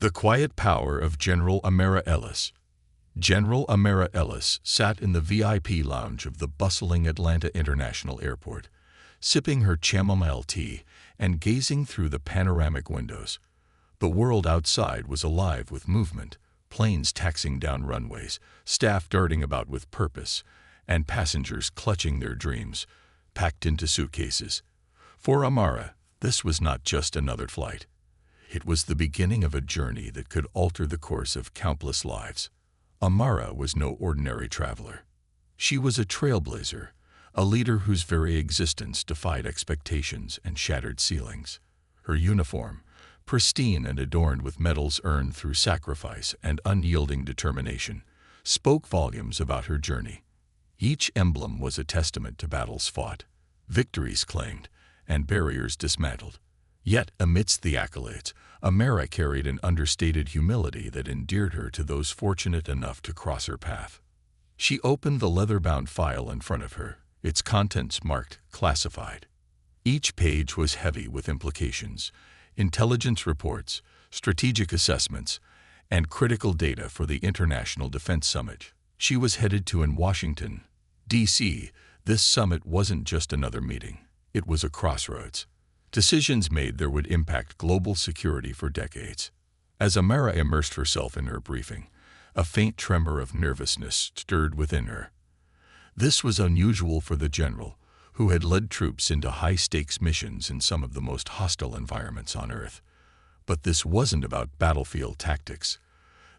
The quiet power of General Amara Ellis. General Amara Ellis sat in the VIP lounge of the bustling Atlanta International Airport, sipping her chamomile tea and gazing through the panoramic windows. The world outside was alive with movement, planes taxiing down runways, staff darting about with purpose, and passengers clutching their dreams, packed into suitcases. For Amara, this was not just another flight. It was the beginning of a journey that could alter the course of countless lives. Amara was no ordinary traveler. She was a trailblazer, a leader whose very existence defied expectations and shattered ceilings. Her uniform, pristine and adorned with medals earned through sacrifice and unyielding determination, spoke volumes about her journey. Each emblem was a testament to battles fought, victories claimed, and barriers dismantled. Yet, amidst the accolades, Amara carried an understated humility that endeared her to those fortunate enough to cross her path. She opened the leather-bound file in front of her, its contents marked classified. Each page was heavy with implications, intelligence reports, strategic assessments, and critical data for the International Defense Summit she was headed to in Washington, D.C. This summit wasn't just another meeting. It was a crossroads. Decisions made there would impact global security for decades. As Amara immersed herself in her briefing, a faint tremor of nervousness stirred within her. This was unusual for the general, who had led troops into high-stakes missions in some of the most hostile environments on Earth. But this wasn't about battlefield tactics.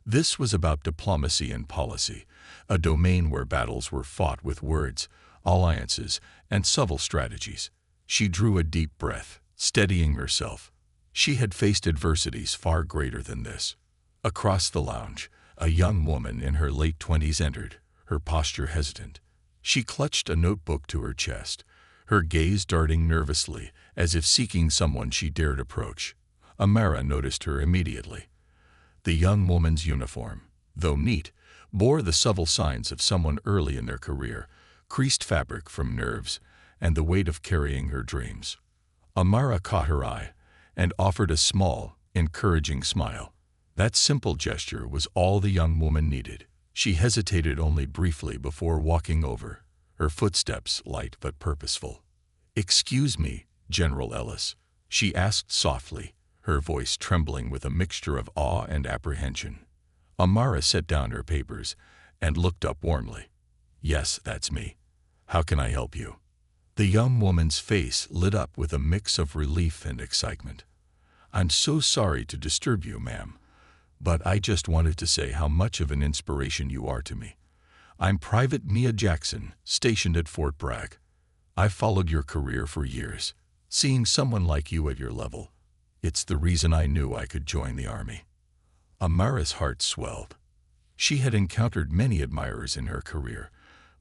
This was about diplomacy and policy, a domain where battles were fought with words, alliances, and subtle strategies. She drew a deep breath, steadying herself. She had faced adversities far greater than this. Across the lounge, a young woman in her late 20s entered, her posture hesitant. She clutched a notebook to her chest, her gaze darting nervously, as if seeking someone she dared approach. Amara noticed her immediately. The young woman's uniform, though neat, bore the subtle signs of someone early in their career, creased fabric from nerves, and the weight of carrying her dreams. Amara caught her eye and offered a small, encouraging smile. That simple gesture was all the young woman needed. She hesitated only briefly before walking over, her footsteps light but purposeful. "Excuse me, General Ellis," she asked softly, her voice trembling with a mixture of awe and apprehension. Amara set down her papers and looked up warmly. "Yes, that's me. How can I help you?" The young woman's face lit up with a mix of relief and excitement. "I'm so sorry to disturb you, ma'am, but I just wanted to say how much of an inspiration you are to me. I'm Private Mia Jackson, stationed at Fort Bragg. I've followed your career for years. Seeing someone like you at your level, it's the reason I knew I could join the Army." Amara's heart swelled. She had encountered many admirers in her career,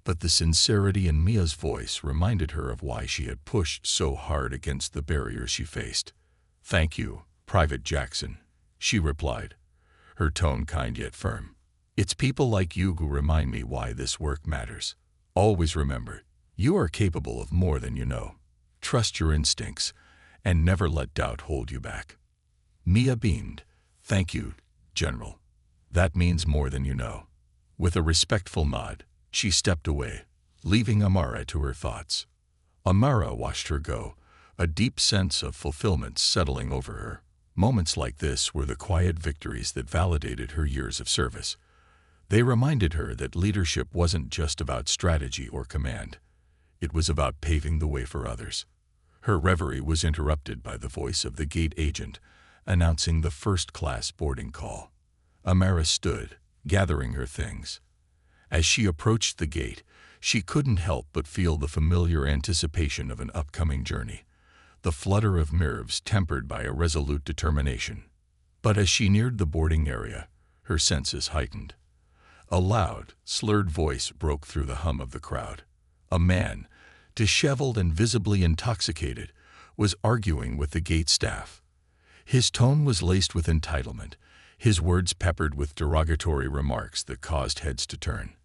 but the sincerity in Mia's voice reminded her of why she had pushed so hard against the barriers she faced. "Thank you, Private Jackson," she replied, her tone kind yet firm. "It's people like you who remind me why this work matters. Always remember, you are capable of more than you know. Trust your instincts, and never let doubt hold you back." Mia beamed. "Thank you, General. That means more than you know." With a respectful nod, she stepped away, leaving Amara to her thoughts. Amara watched her go, a deep sense of fulfillment settling over her. Moments like this were the quiet victories that validated her years of service. They reminded her that leadership wasn't just about strategy or command. It was about paving the way for others. Her reverie was interrupted by the voice of the gate agent, announcing the first-class boarding call. Amara stood, gathering her things. As she approached the gate, she couldn't help but feel the familiar anticipation of an upcoming journey, the flutter of nerves tempered by a resolute determination. But as she neared the boarding area, her senses heightened. A loud, slurred voice broke through the hum of the crowd. A man, disheveled and visibly intoxicated, was arguing with the gate staff. His tone was laced with entitlement, his words peppered with derogatory remarks that caused heads to turn.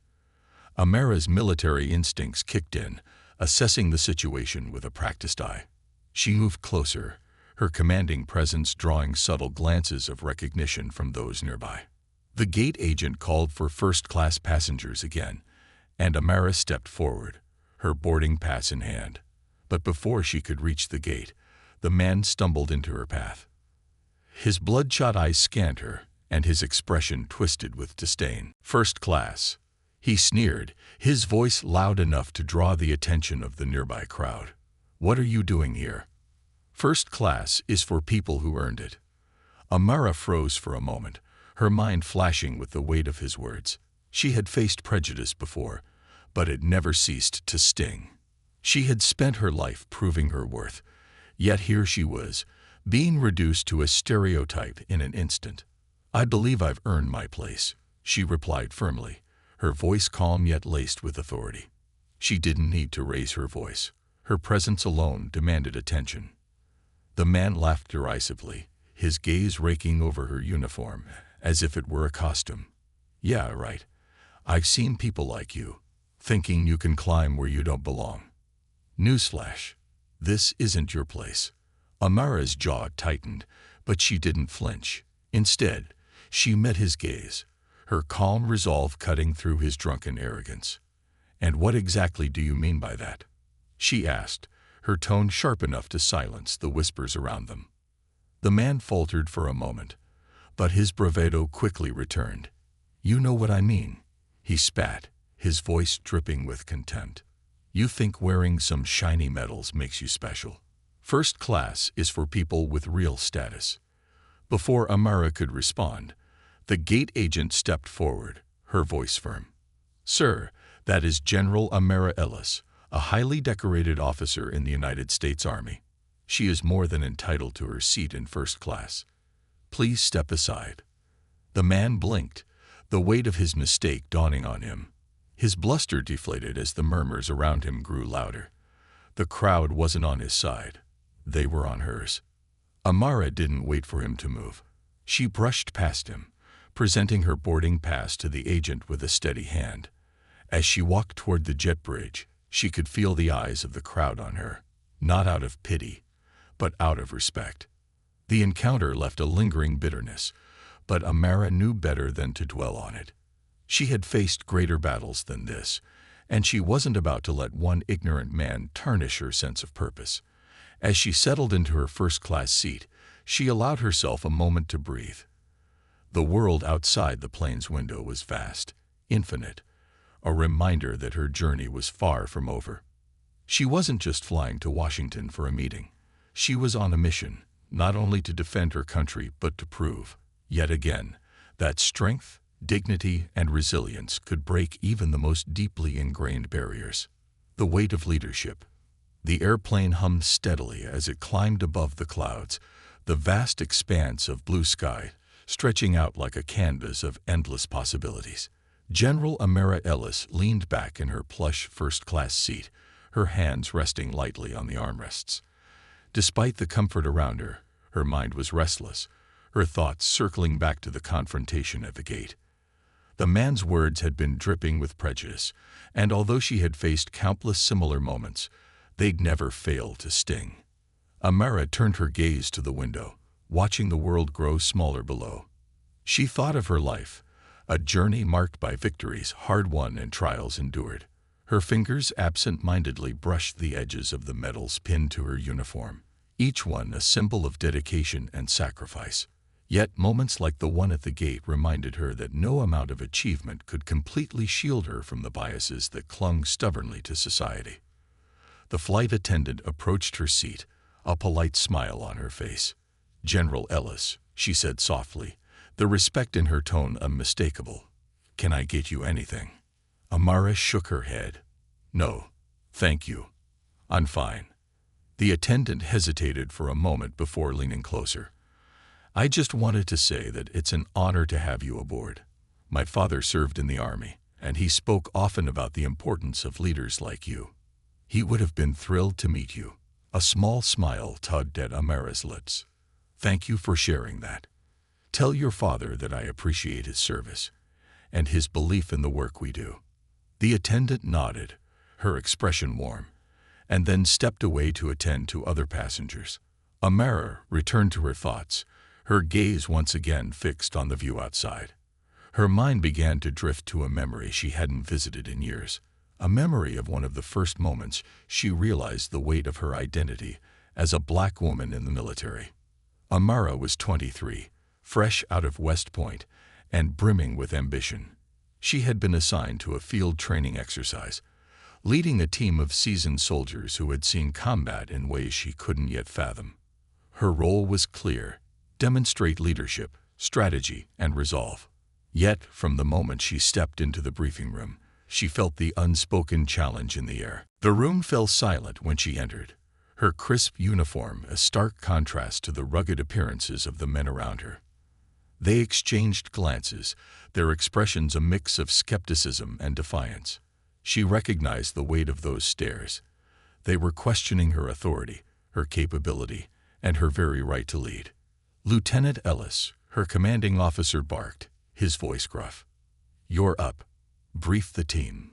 Amara's military instincts kicked in, assessing the situation with a practiced eye. She moved closer, her commanding presence drawing subtle glances of recognition from those nearby. The gate agent called for first-class passengers again, and Amara stepped forward, her boarding pass in hand. But before she could reach the gate, the man stumbled into her path. His bloodshot eyes scanned her, and his expression twisted with disdain. "First class," he sneered, his voice loud enough to draw the attention of the nearby crowd. "What are you doing here? First class is for people who earned it." Amara froze for a moment, her mind flashing with the weight of his words. She had faced prejudice before, but it never ceased to sting. She had spent her life proving her worth, yet here she was, being reduced to a stereotype in an instant. "I believe I've earned my place," she replied firmly, her voice calm yet laced with authority. She didn't need to raise her voice. Her presence alone demanded attention. The man laughed derisively, his gaze raking over her uniform, as if it were a costume. "Yeah, right. I've seen people like you, thinking you can climb where you don't belong. Newsflash, this isn't your place." Amara's jaw tightened, but she didn't flinch. Instead, she met his gaze, her calm resolve cutting through his drunken arrogance. "And what exactly do you mean by that?" she asked, her tone sharp enough to silence the whispers around them. The man faltered for a moment, but his bravado quickly returned. "You know what I mean," he spat, his voice dripping with contempt. "You think wearing some shiny medals makes you special. First class is for people with real status." Before Amara could respond, the gate agent stepped forward, her voice firm. "Sir, that is General Amara Ellis, a highly decorated officer in the United States Army. She is more than entitled to her seat in first class. Please step aside." The man blinked, the weight of his mistake dawning on him. His bluster deflated as the murmurs around him grew louder. The crowd wasn't on his side. They were on hers. Amara didn't wait for him to move. She brushed past him, presenting her boarding pass to the agent with a steady hand. As she walked toward the jet bridge, she could feel the eyes of the crowd on her, not out of pity, but out of respect. The encounter left a lingering bitterness, but Amara knew better than to dwell on it. She had faced greater battles than this, and she wasn't about to let one ignorant man tarnish her sense of purpose. As she settled into her first-class seat, she allowed herself a moment to breathe. The world outside the plane's window was vast, infinite, a reminder that her journey was far from over. She wasn't just flying to Washington for a meeting. She was on a mission, not only to defend her country but to prove, yet again, that strength, dignity, and resilience could break even the most deeply ingrained barriers. The weight of leadership. The airplane hummed steadily as it climbed above the clouds, the vast expanse of blue sky stretching out like a canvas of endless possibilities. General Amara Ellis leaned back in her plush first-class seat, her hands resting lightly on the armrests. Despite the comfort around her, her mind was restless, her thoughts circling back to the confrontation at the gate. The man's words had been dripping with prejudice, and although she had faced countless similar moments, they'd never failed to sting. Amara turned her gaze to the window, watching the world grow smaller below. She thought of her life, a journey marked by victories hard-won and trials endured. Her fingers absent-mindedly brushed the edges of the medals pinned to her uniform, each one a symbol of dedication and sacrifice. Yet moments like the one at the gate reminded her that no amount of achievement could completely shield her from the biases that clung stubbornly to society. The flight attendant approached her seat, a polite smile on her face. "General Ellis," she said softly, the respect in her tone unmistakable. "Can I get you anything?" Amara shook her head. "No, thank you. I'm fine." The attendant hesitated for a moment before leaning closer. "I just wanted to say that it's an honor to have you aboard. My father served in the Army, and he spoke often about the importance of leaders like you. He would have been thrilled to meet you." A small smile tugged at Amara's lips. "Thank you for sharing that. Tell your father that I appreciate his service and his belief in the work we do." The attendant nodded, her expression warm, and then stepped away to attend to other passengers. Amara returned to her thoughts, her gaze once again fixed on the view outside. Her mind began to drift to a memory she hadn't visited in years, a memory of one of the first moments she realized the weight of her identity as a black woman in the military. Amara was 23, fresh out of West Point, and brimming with ambition. She had been assigned to a field training exercise, leading a team of seasoned soldiers who had seen combat in ways she couldn't yet fathom. Her role was clear: demonstrate leadership, strategy, and resolve. Yet, from the moment she stepped into the briefing room, she felt the unspoken challenge in the air. The room fell silent when she entered, her crisp uniform a stark contrast to the rugged appearances of the men around her. They exchanged glances, their expressions a mix of skepticism and defiance. She recognized the weight of those stares. They were questioning her authority, her capability, and her very right to lead. Lieutenant Ellis, her commanding officer, barked, his voice gruff. "You're up. Brief the team."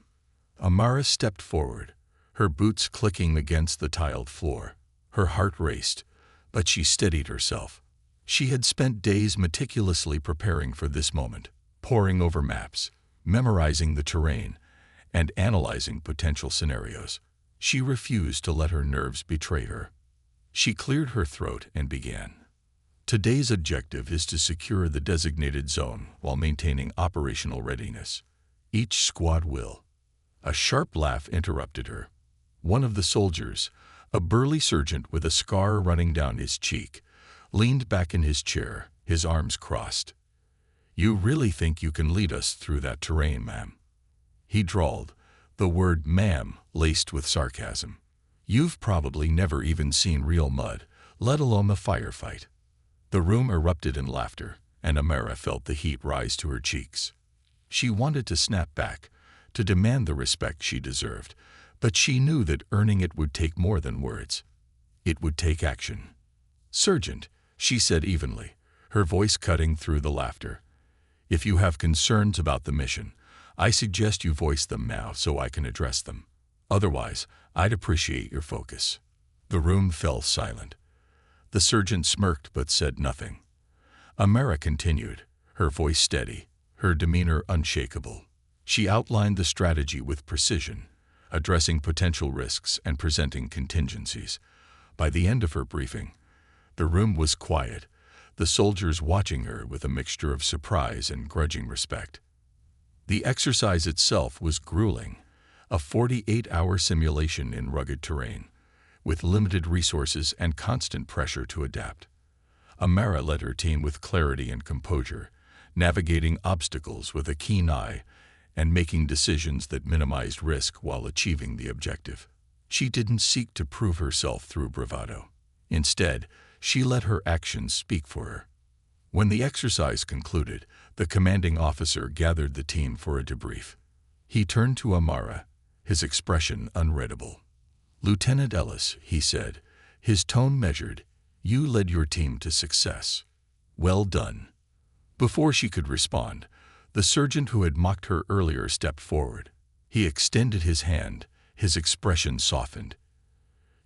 Amara stepped forward, her boots clicking against the tiled floor. Her heart raced, but she steadied herself. She had spent days meticulously preparing for this moment, poring over maps, memorizing the terrain, and analyzing potential scenarios. She refused to let her nerves betray her. She cleared her throat and began. Today's objective is to secure the designated zone while maintaining operational readiness. Each squad will. A sharp laugh interrupted her. One of the soldiers, a burly sergeant with a scar running down his cheek, leaned back in his chair, his arms crossed. "You really think you can lead us through that terrain, ma'am?" He drawled, the word "ma'am" laced with sarcasm. "You've probably never even seen real mud, let alone a firefight." The room erupted in laughter, and Amara felt the heat rise to her cheeks. She wanted to snap back, to demand the respect she deserved, but she knew that earning it would take more than words. It would take action. "Sergeant," she said evenly, her voice cutting through the laughter, "if you have concerns about the mission, I suggest you voice them now so I can address them. Otherwise, I'd appreciate your focus." The room fell silent. The sergeant smirked but said nothing. Amara continued, her voice steady, her demeanor unshakable. She outlined the strategy with precision, addressing potential risks and presenting contingencies. By the end of her briefing, the room was quiet, the soldiers watching her with a mixture of surprise and grudging respect. The exercise itself was grueling, a 48-hour simulation in rugged terrain, with limited resources and constant pressure to adapt. Amara led her team with clarity and composure, navigating obstacles with a keen eye and making decisions that minimized risk while achieving the objective. She didn't seek to prove herself through bravado. Instead, she let her actions speak for her. When the exercise concluded, the commanding officer gathered the team for a debrief. He turned to Amara, his expression unreadable. "Lieutenant Ellis," he said, his tone measured, "you led your team to success. Well done." Before she could respond, the sergeant who had mocked her earlier stepped forward. He extended his hand, his expression softened.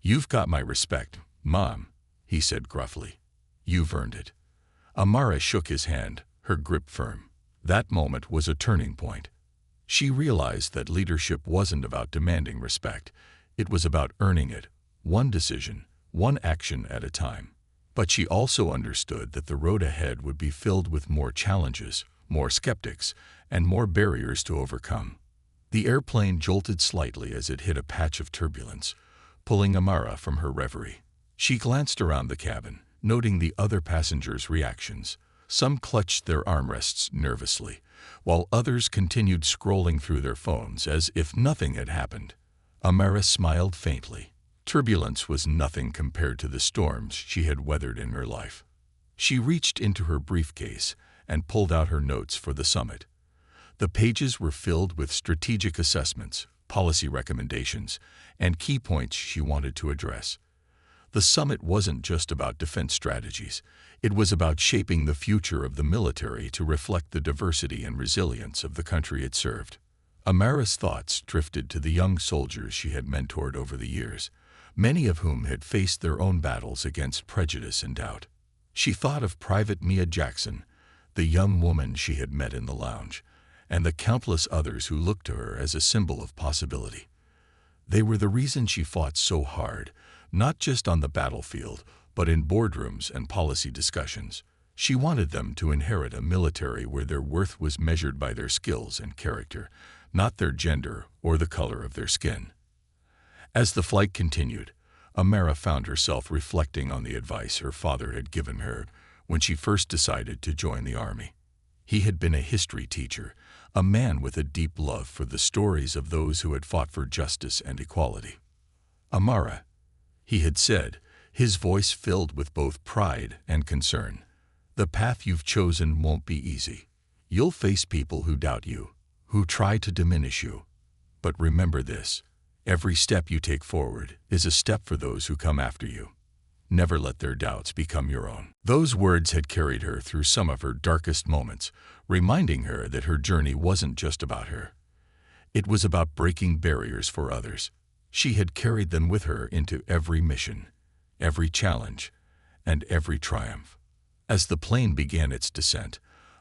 "You've got my respect, Mom," he said gruffly. "You've earned it." Amara shook his hand, her grip firm. That moment was a turning point. She realized that leadership wasn't about demanding respect. It was about earning it, one decision, one action at a time. But she also understood that the road ahead would be filled with more challenges, more skeptics, and more barriers to overcome. The airplane jolted slightly as it hit a patch of turbulence, pulling Amara from her reverie. She glanced around the cabin, noting the other passengers' reactions. Some clutched their armrests nervously, while others continued scrolling through their phones as if nothing had happened. Amara smiled faintly. Turbulence was nothing compared to the storms she had weathered in her life. She reached into her briefcase and pulled out her notes for the summit. The pages were filled with strategic assessments, policy recommendations, and key points she wanted to address. The summit wasn't just about defense strategies. It was about shaping the future of the military to reflect the diversity and resilience of the country it served. Amara's thoughts drifted to the young soldiers she had mentored over the years, many of whom had faced their own battles against prejudice and doubt. She thought of Private Mia Jackson, the young woman she had met in the lounge, and the countless others who looked to her as a symbol of possibility. They were the reason she fought so hard, not just on the battlefield, but in boardrooms and policy discussions. She wanted them to inherit a military where their worth was measured by their skills and character, not their gender or the color of their skin. As the flight continued, Amara found herself reflecting on the advice her father had given her when she first decided to join the Army. He had been a history teacher, a man with a deep love for the stories of those who had fought for justice and equality. Amara, he had said, his voice filled with both pride and concern. The path you've chosen won't be easy. You'll face people who doubt you, who try to diminish you. But remember this, every step you take forward is a step for those who come after you. Never let their doubts become your own. Those words had carried her through some of her darkest moments, reminding her that her journey wasn't just about her. It was about breaking barriers for others. She had carried them with her into every mission, every challenge, and every triumph. As the plane began its descent,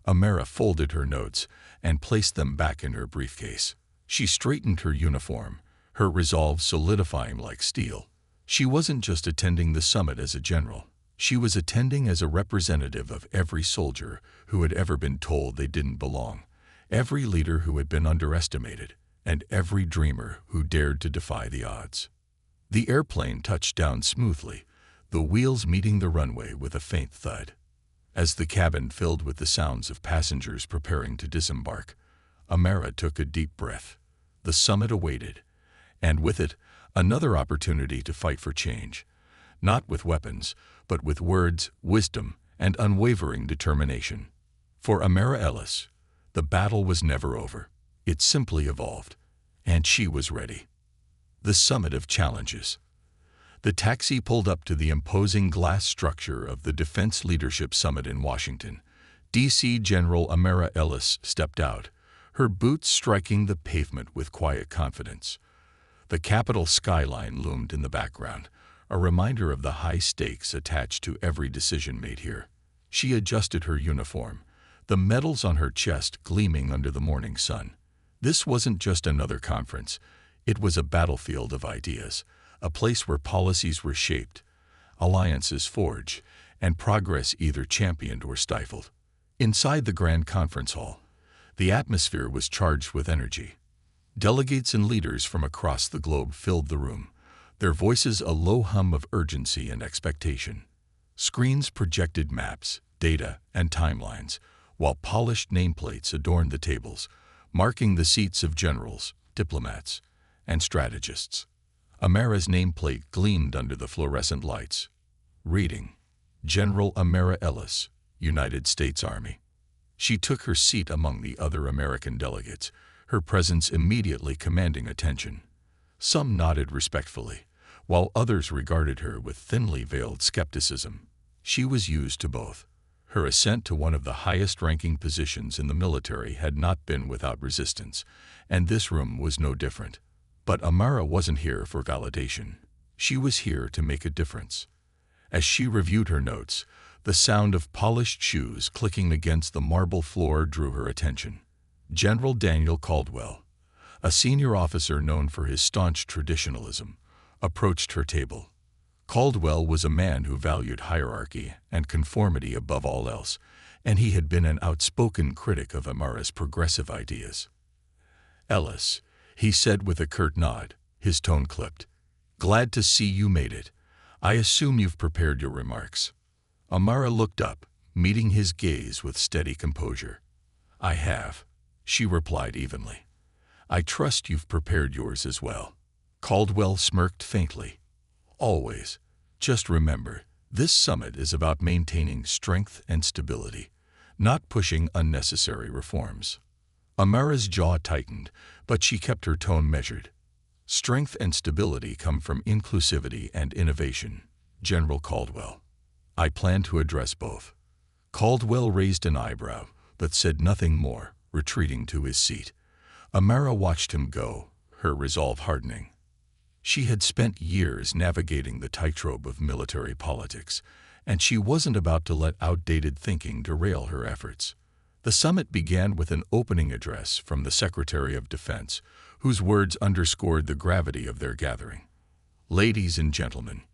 Amara folded her notes and placed them back in her briefcase. She straightened her uniform, her resolve solidifying like steel. She wasn't just attending the summit as a general. She was attending as a representative of every soldier who had ever been told they didn't belong, every leader who had been underestimated, and every dreamer who dared to defy the odds. The airplane touched down smoothly, the wheels meeting the runway with a faint thud. As the cabin filled with the sounds of passengers preparing to disembark, Amara took a deep breath. The summit awaited, and with it, another opportunity to fight for change, not with weapons, but with words, wisdom, and unwavering determination. For Amara Ellis, the battle was never over. It simply evolved, and she was ready. The summit of challenges. The taxi pulled up to the imposing glass structure of the Defense Leadership Summit in Washington. D.C. General Amara Ellis stepped out, her boots striking the pavement with quiet confidence. The Capitol skyline loomed in the background, a reminder of the high stakes attached to every decision made here. She adjusted her uniform, the medals on her chest gleaming under the morning sun. This wasn't just another conference. It was a battlefield of ideas, a place where policies were shaped, alliances forged, and progress either championed or stifled. Inside the Grand Conference Hall, the atmosphere was charged with energy. Delegates and leaders from across the globe filled the room, their voices a low hum of urgency and expectation. Screens projected maps, data, and timelines, while polished nameplates adorned the tables, marking the seats of generals, diplomats, and strategists. Amara's nameplate gleamed under the fluorescent lights, reading, General Amara Ellis, United States Army. She took her seat among the other American delegates, her presence immediately commanding attention. Some nodded respectfully, while others regarded her with thinly veiled skepticism. She was used to both. Her ascent to one of the highest-ranking positions in the military had not been without resistance, and this room was no different. But Amara wasn't here for validation. She was here to make a difference. As she reviewed her notes, the sound of polished shoes clicking against the marble floor drew her attention. General Daniel Caldwell, a senior officer known for his staunch traditionalism, approached her table. Caldwell was a man who valued hierarchy and conformity above all else, and he had been an outspoken critic of Amara's progressive ideas. Ellis, he said with a curt nod, his tone clipped. Glad to see you made it. I assume you've prepared your remarks. Amara looked up, meeting his gaze with steady composure. I have, she replied evenly. I trust you've prepared yours as well. Caldwell smirked faintly. Always. Just remember, this summit is about maintaining strength and stability, not pushing unnecessary reforms. Amara's jaw tightened, but she kept her tone measured. Strength and stability come from inclusivity and innovation, General Caldwell. I plan to address both. Caldwell raised an eyebrow, but said nothing more, retreating to his seat. Amara watched him go, her resolve hardening. She had spent years navigating the tightrope of military politics, and she wasn't about to let outdated thinking derail her efforts. The summit began with an opening address from the Secretary of Defense, whose words underscored the gravity of their gathering. "Ladies and gentlemen,"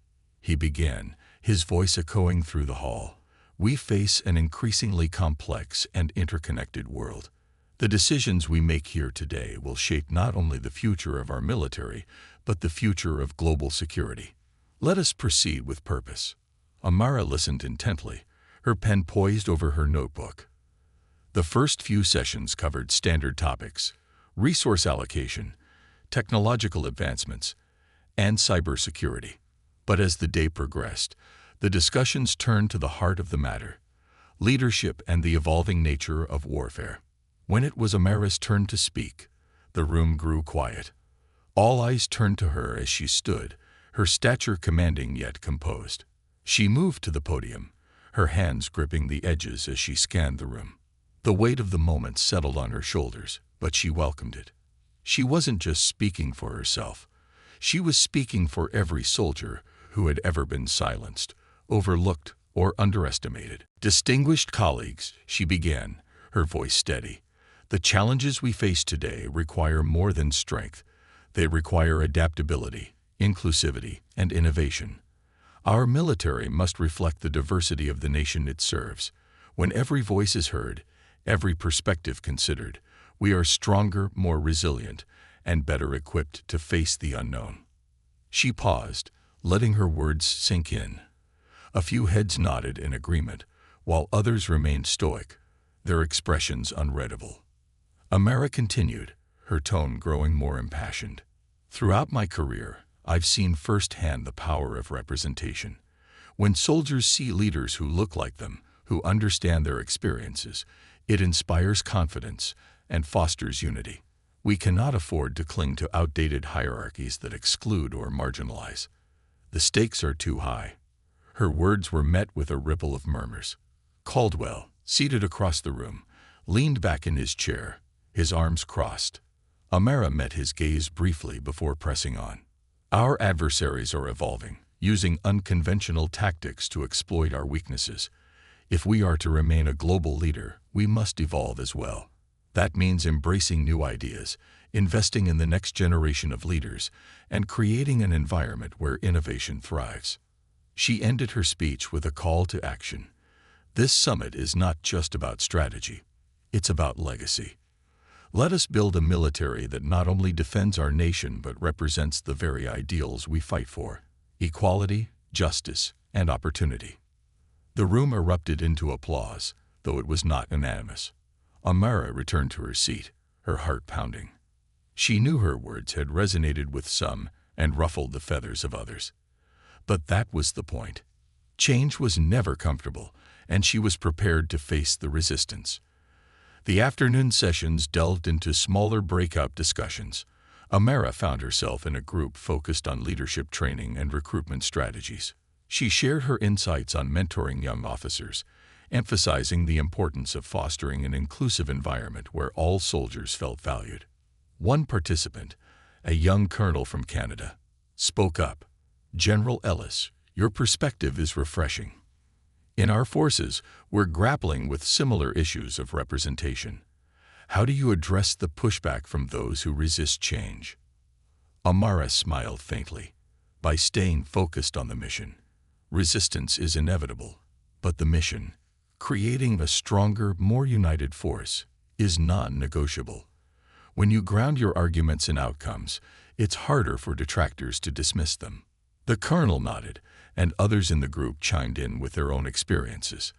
he began, his voice echoing through the hall, "we face an increasingly complex and interconnected world. The decisions we make here today will shape not only the future of our military, but the future of global security. Let us proceed with purpose." Amara listened intently, her pen poised over her notebook. The first few sessions covered standard topics: resource allocation, technological advancements, and cybersecurity. But as the day progressed, the discussions turned to the heart of the matter: leadership and the evolving nature of warfare. When it was Amara's turn to speak, the room grew quiet. All eyes turned to her as she stood, her stature commanding yet composed. She moved to the podium, her hands gripping the edges as she scanned the room. The weight of the moment settled on her shoulders, but she welcomed it. She wasn't just speaking for herself. She was speaking for every soldier who had ever been silenced, overlooked, or underestimated. "Distinguished colleagues," she began, her voice steady, "the challenges we face today require more than strength. They require adaptability, inclusivity, and innovation. Our military must reflect the diversity of the nation it serves. When every voice is heard, every perspective considered, we are stronger, more resilient, and better equipped to face the unknown." She paused, letting her words sink in. A few heads nodded in agreement, while others remained stoic, their expressions unreadable. Amara continued, her tone growing more impassioned. "Throughout my career, I've seen firsthand the power of representation. When soldiers see leaders who look like them, who understand their experiences, it inspires confidence and fosters unity. We cannot afford to cling to outdated hierarchies that exclude or marginalize. The stakes are too high." Her words were met with a ripple of murmurs. Caldwell, seated across the room, leaned back in his chair, his arms crossed. Amara met his gaze briefly before pressing on. "Our adversaries are evolving, using unconventional tactics to exploit our weaknesses. If we are to remain a global leader, we must evolve as well. That means embracing new ideas, investing in the next generation of leaders, and creating an environment where innovation thrives." She ended her speech with a call to action. "This summit is not just about strategy. It's about legacy. Let us build a military that not only defends our nation but represents the very ideals we fight for: equality, justice, and opportunity." The room erupted into applause, though it was not unanimous. Amara returned to her seat, her heart pounding. She knew her words had resonated with some and ruffled the feathers of others. But that was the point. Change was never comfortable, and she was prepared to face the resistance. The afternoon sessions delved into smaller breakout discussions. Amara found herself in a group focused on leadership training and recruitment strategies. She shared her insights on mentoring young officers, emphasizing the importance of fostering an inclusive environment where all soldiers felt valued. One participant, a young colonel from Canada, spoke up. "General Ellis, your perspective is refreshing. In our forces, we're grappling with similar issues of representation. How do you address the pushback from those who resist change?" Amara smiled faintly. "By staying focused on the mission. Resistance is inevitable, but the mission, creating a stronger, more united force, is non-negotiable. When you ground your arguments in outcomes, it's harder for detractors to dismiss them." The colonel nodded, and others in the group chimed in with their own experiences.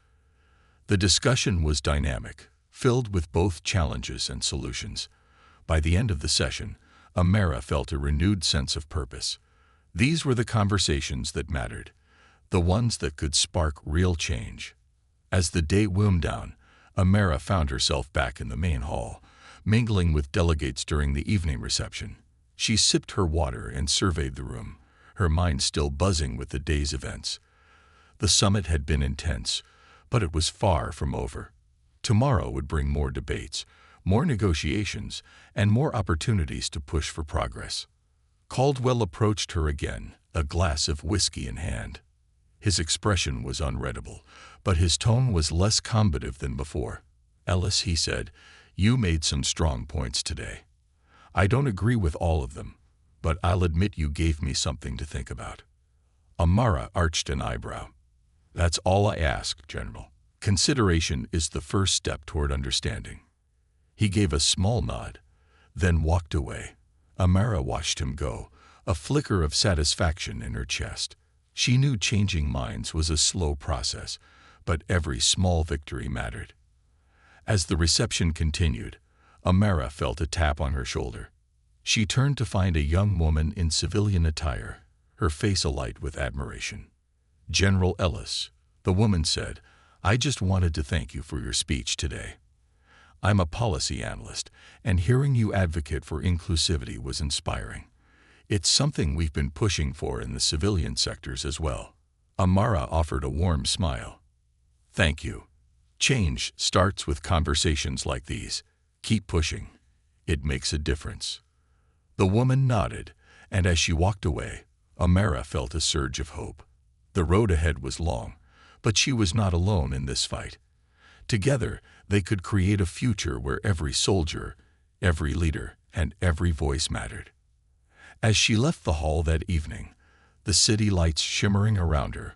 The discussion was dynamic, filled with both challenges and solutions. By the end of the session, Amara felt a renewed sense of purpose. These were the conversations that mattered, the ones that could spark real change. As the day wound down, Amara found herself back in the main hall, mingling with delegates during the evening reception. She sipped her water and surveyed the room, her mind still buzzing with the day's events. The summit had been intense, but it was far from over. Tomorrow would bring more debates, more negotiations, and more opportunities to push for progress. Caldwell approached her again, a glass of whiskey in hand. His expression was unreadable, but his tone was less combative than before. "Ellis," he said, "you made some strong points today. I don't agree with all of them, but I'll admit you gave me something to think about." Amara arched an eyebrow. "That's all I ask, General. Consideration is the first step toward understanding." He gave a small nod, then walked away. Amara watched him go, a flicker of satisfaction in her chest. She knew changing minds was a slow process, but every small victory mattered. As the reception continued, Amara felt a tap on her shoulder. She turned to find a young woman in civilian attire, her face alight with admiration. "General Ellis," the woman said, "I just wanted to thank you for your speech today. I'm a policy analyst, and hearing you advocate for inclusivity was inspiring. It's something we've been pushing for in the civilian sectors as well." Amara offered a warm smile. "Thank you. Change starts with conversations like these. Keep pushing. It makes a difference." The woman nodded, and as she walked away, Amara felt a surge of hope. The road ahead was long, but she was not alone in this fight. Together, they could create a future where every soldier, every leader, and every voice mattered. As she left the hall that evening, the city lights shimmering around her,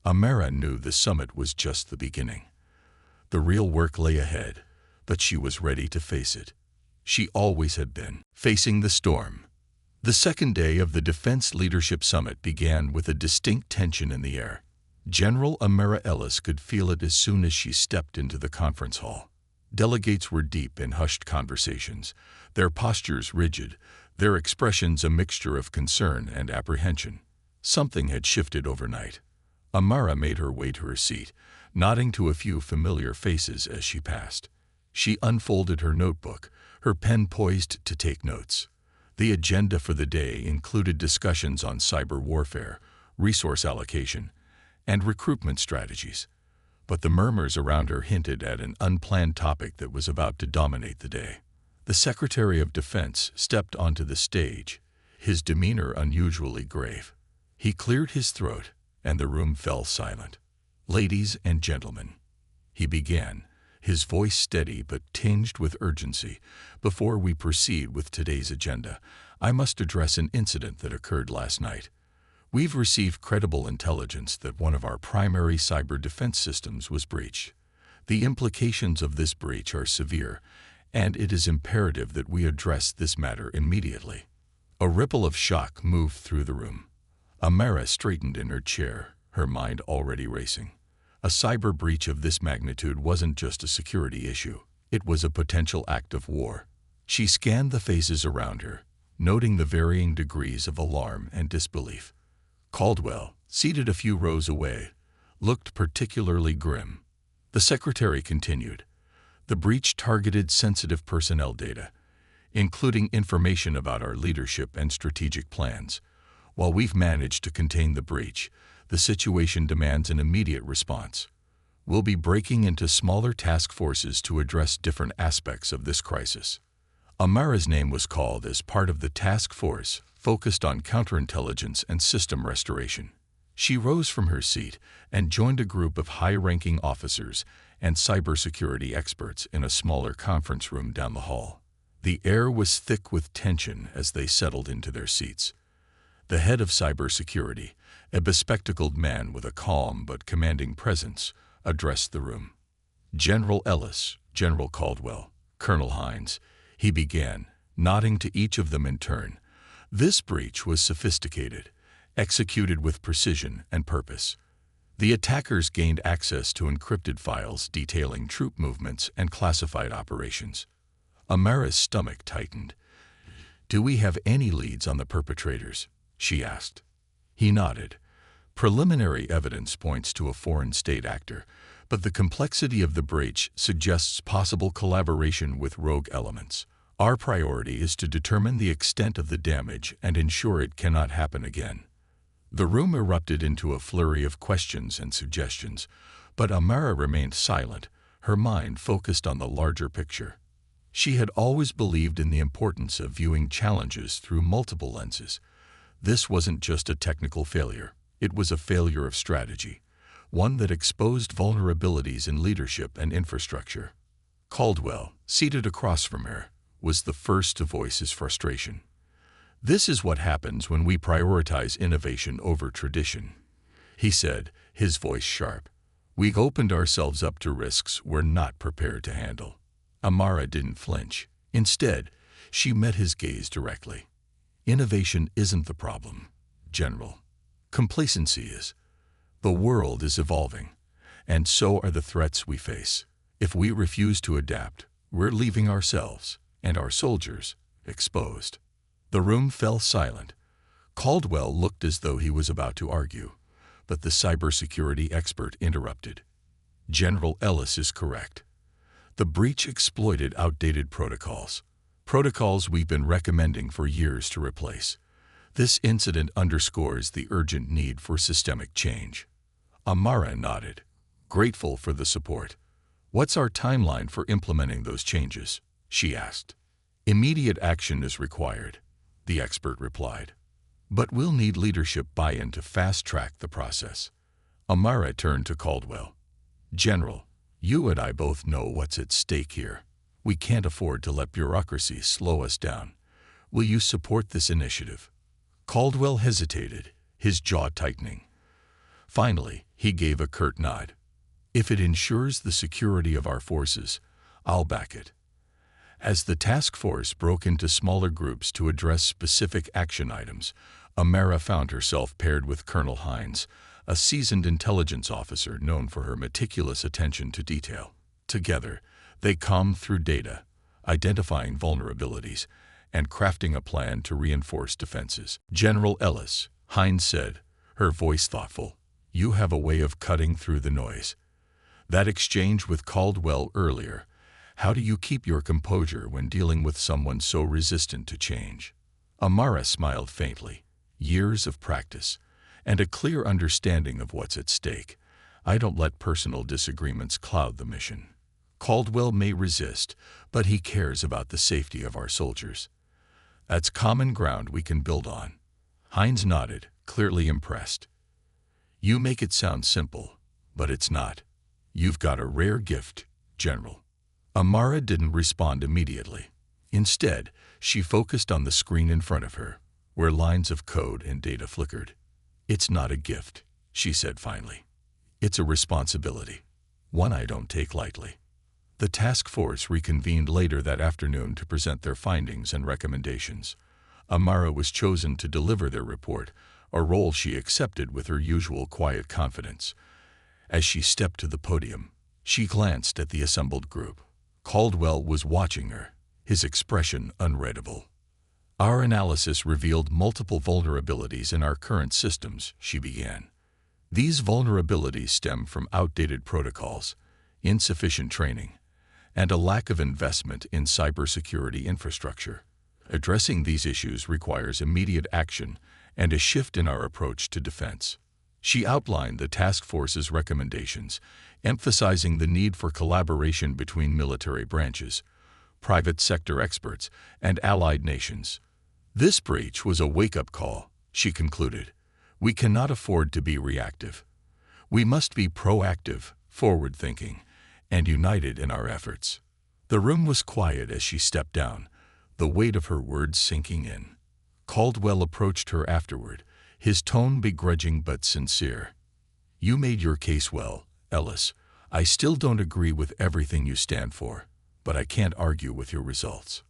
Amara knew the summit was just the beginning. The real work lay ahead, but she was ready to face it. She always had been, facing the storm. The second day of the Defense Leadership Summit began with a distinct tension in the air. General Amara Ellis could feel it as soon as she stepped into the conference hall. Delegates were deep in hushed conversations, their postures rigid, their expressions a mixture of concern and apprehension. Something had shifted overnight. Amara made her way to her seat, nodding to a few familiar faces as she passed. She unfolded her notebook, her pen poised to take notes. The agenda for the day included discussions on cyber warfare, resource allocation, and recruitment strategies. But the murmurs around her hinted at an unplanned topic that was about to dominate the day. The Secretary of Defense stepped onto the stage, his demeanor unusually grave. He cleared his throat, and the room fell silent. "Ladies and gentlemen," he began, his voice steady but tinged with urgency, "before we proceed with today's agenda, I must address an incident that occurred last night. We've received credible intelligence that one of our primary cyber defense systems was breached. The implications of this breach are severe, and it is imperative that we address this matter immediately." A ripple of shock moved through the room. Amara straightened in her chair, her mind already racing. A cyber breach of this magnitude wasn't just a security issue. It was a potential act of war. She scanned the faces around her, noting the varying degrees of alarm and disbelief. Caldwell, seated a few rows away, looked particularly grim. The secretary continued, "The breach targeted sensitive personnel data, including information about our leadership and strategic plans. While we've managed to contain the breach, the situation demands an immediate response. We'll be breaking into smaller task forces to address different aspects of this crisis." Amara's name was called as part of the task force focused on counterintelligence and system restoration. She rose from her seat and joined a group of high-ranking officers and cybersecurity experts in a smaller conference room down the hall. The air was thick with tension as they settled into their seats. The head of cybersecurity, a bespectacled man with a calm but commanding presence, addressed the room. "General Ellis, General Caldwell, Colonel Hines," he began, nodding to each of them in turn. "This breach was sophisticated, executed with precision and purpose. The attackers gained access to encrypted files detailing troop movements and classified operations." Amara's stomach tightened. "Do we have any leads on the perpetrators?" she asked. He nodded. "Preliminary evidence points to a foreign state actor, but the complexity of the breach suggests possible collaboration with rogue elements. Our priority is to determine the extent of the damage and ensure it cannot happen again." The room erupted into a flurry of questions and suggestions, but Amara remained silent, her mind focused on the larger picture. She had always believed in the importance of viewing challenges through multiple lenses. This wasn't just a technical failure. It was a failure of strategy, one that exposed vulnerabilities in leadership and infrastructure. Caldwell, seated across from her, was the first to voice his frustration. "This is what happens when we prioritize innovation over tradition," he said, his voice sharp. "We've opened ourselves up to risks we're not prepared to handle." Amara didn't flinch. Instead, she met his gaze directly. "Innovation isn't the problem, General. Complacency is. The world is evolving, and so are the threats we face. If we refuse to adapt, we're leaving ourselves and our soldiers exposed." The room fell silent. Caldwell looked as though he was about to argue, but the cybersecurity expert interrupted. "General Ellis is correct. The breach exploited outdated protocols we've been recommending for years to replace. This incident underscores the urgent need for systemic change." Amara nodded, grateful for the support. "What's our timeline for implementing those changes?" she asked. "Immediate action is required," the expert replied. "But we'll need leadership buy-in to fast-track the process." Amara turned to Caldwell. "General, you and I both know what's at stake here. We can't afford to let bureaucracy slow us down. Will you support this initiative?" Caldwell hesitated, his jaw tightening. Finally, he gave a curt nod. "If it ensures the security of our forces, I'll back it." As the task force broke into smaller groups to address specific action items, Amara found herself paired with Colonel Hines, a seasoned intelligence officer known for her meticulous attention to detail. Together, they combed through data, identifying vulnerabilities, and crafting a plan to reinforce defenses. "General Ellis," Hines said, her voice thoughtful, "you have a way of cutting through the noise. That exchange with Caldwell earlier, how do you keep your composure when dealing with someone so resistant to change?" Amara smiled faintly. "Years of practice, and a clear understanding of what's at stake. I don't let personal disagreements cloud the mission. Caldwell may resist, but he cares about the safety of our soldiers. That's common ground we can build on." Hines nodded, clearly impressed. "You make it sound simple, but it's not. You've got a rare gift, General." Amara didn't respond immediately. Instead, she focused on the screen in front of her, where lines of code and data flickered. "It's not a gift," she said finally. "It's a responsibility, one I don't take lightly." The task force reconvened later that afternoon to present their findings and recommendations. Amara was chosen to deliver their report, a role she accepted with her usual quiet confidence. As she stepped to the podium, she glanced at the assembled group. Caldwell was watching her, his expression unreadable. "Our analysis revealed multiple vulnerabilities in our current systems," she began. "These vulnerabilities stem from outdated protocols, insufficient training, and a lack of investment in cybersecurity infrastructure. Addressing these issues requires immediate action and a shift in our approach to defense." She outlined the task force's recommendations, emphasizing the need for collaboration between military branches, private sector experts, and allied nations. "This breach was a wake-up call," she concluded. "We cannot afford to be reactive. We must be proactive, forward-thinking, and united in our efforts." The room was quiet as she stepped down, the weight of her words sinking in. Caldwell approached her afterward, his tone begrudging but sincere. "You made your case well, Ellis. I still don't agree with everything you stand for, but I can't argue with your results."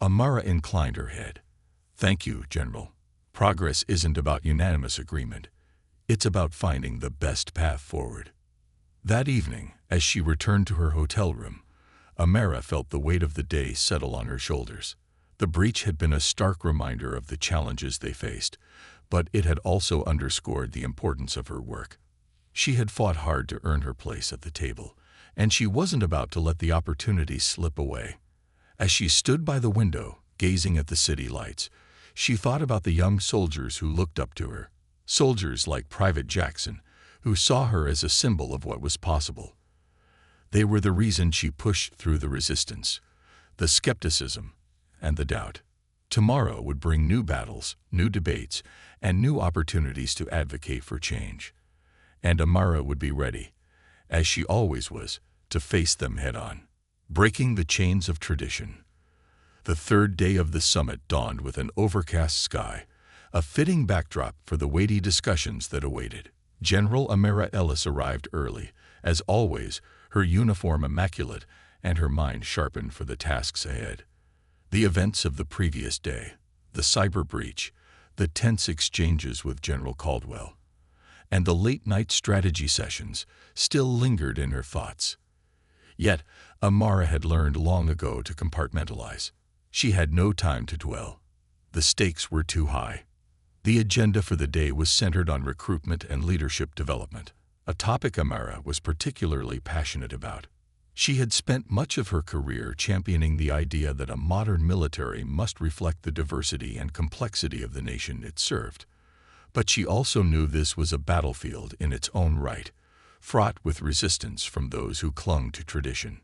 Amara inclined her head. "Thank you, General. Progress isn't about unanimous agreement. It's about finding the best path forward." That evening, as she returned to her hotel room, Amara felt the weight of the day settle on her shoulders. The breach had been a stark reminder of the challenges they faced, but it had also underscored the importance of her work. She had fought hard to earn her place at the table, and she wasn't about to let the opportunity slip away. As she stood by the window, gazing at the city lights, she thought about the young soldiers who looked up to her, soldiers like Private Jackson, who saw her as a symbol of what was possible. They were the reason she pushed through the resistance, the skepticism, and the doubt. Tomorrow would bring new battles, new debates, and new opportunities to advocate for change. And Amara would be ready, as she always was, to face them head-on. Breaking the chains of tradition. The third day of the summit dawned with an overcast sky, a fitting backdrop for the weighty discussions that awaited. General Amara Ellis arrived early, as always, her uniform immaculate and her mind sharpened for the tasks ahead. The events of the previous day, the cyber breach, the tense exchanges with General Caldwell, and the late-night strategy sessions still lingered in her thoughts. Yet, Amara had learned long ago to compartmentalize. She had no time to dwell. The stakes were too high. The agenda for the day was centered on recruitment and leadership development, a topic Amara was particularly passionate about. She had spent much of her career championing the idea that a modern military must reflect the diversity and complexity of the nation it served. But she also knew this was a battlefield in its own right, fraught with resistance from those who clung to tradition.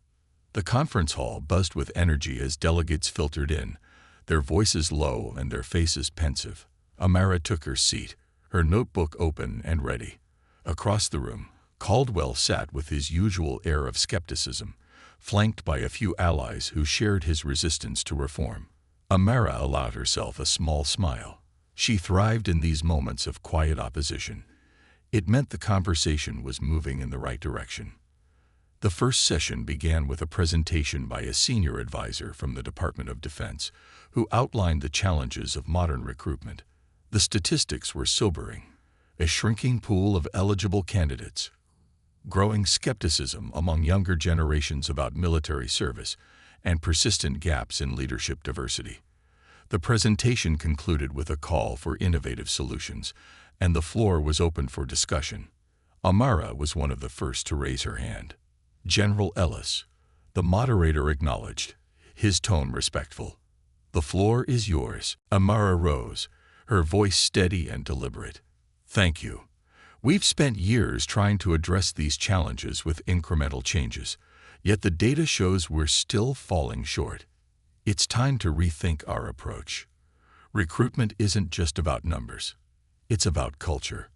The conference hall buzzed with energy as delegates filtered in, their voices low and their faces pensive. Amara took her seat, her notebook open and ready. Across the room, Caldwell sat with his usual air of skepticism, flanked by a few allies who shared his resistance to reform. Amara allowed herself a small smile. She thrived in these moments of quiet opposition. It meant the conversation was moving in the right direction. The first session began with a presentation by a senior advisor from the Department of Defense, who outlined the challenges of modern recruitment. The statistics were sobering. A shrinking pool of eligible candidates, growing skepticism among younger generations about military service, and persistent gaps in leadership diversity. The presentation concluded with a call for innovative solutions, and the floor was open for discussion. Amara was one of the first to raise her hand. General Ellis, the moderator acknowledged, his tone respectful. "The floor is yours." Amara rose, her voice steady and deliberate. "Thank you. We've spent years trying to address these challenges with incremental changes, yet the data shows we're still falling short. It's time to rethink our approach. Recruitment isn't just about numbers. It's about culture.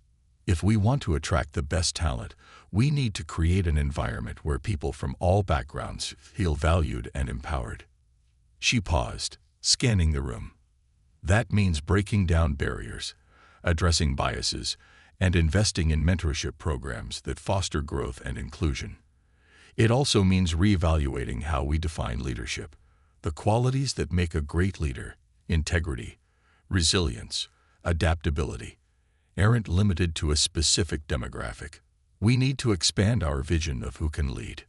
If we want to attract the best talent, we need to create an environment where people from all backgrounds feel valued and empowered." She paused, scanning the room. That means breaking down barriers, addressing biases, and investing in mentorship programs that foster growth and inclusion. It also means reevaluating how we define leadership. The qualities that make a great leader, integrity, resilience, adaptability, aren't limited to a specific demographic. We need to expand our vision of who can lead.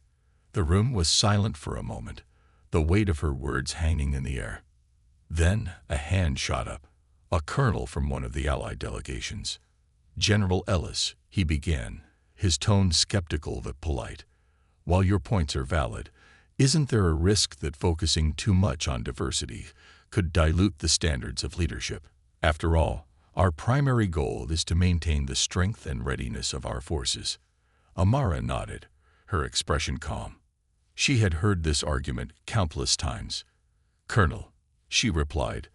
The room was silent for a moment, the weight of her words hanging in the air. Then a hand shot up, a colonel from one of the Allied delegations. "General Ellis," he began, his tone skeptical but polite. "While your points are valid, isn't there a risk that focusing too much on diversity could dilute the standards of leadership? After all, our primary goal is to maintain the strength and readiness of our forces." Amara nodded, her expression calm. She had heard this argument countless times. "Colonel," she replied,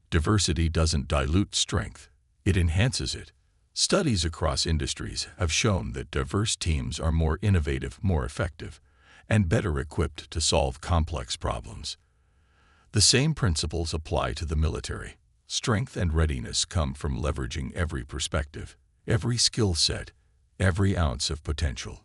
"diversity doesn't dilute strength, it enhances it. Studies across industries have shown that diverse teams are more innovative, more effective, and better equipped to solve complex problems. The same principles apply to the military. Strength and readiness come from leveraging every perspective, every skill set, every ounce of potential.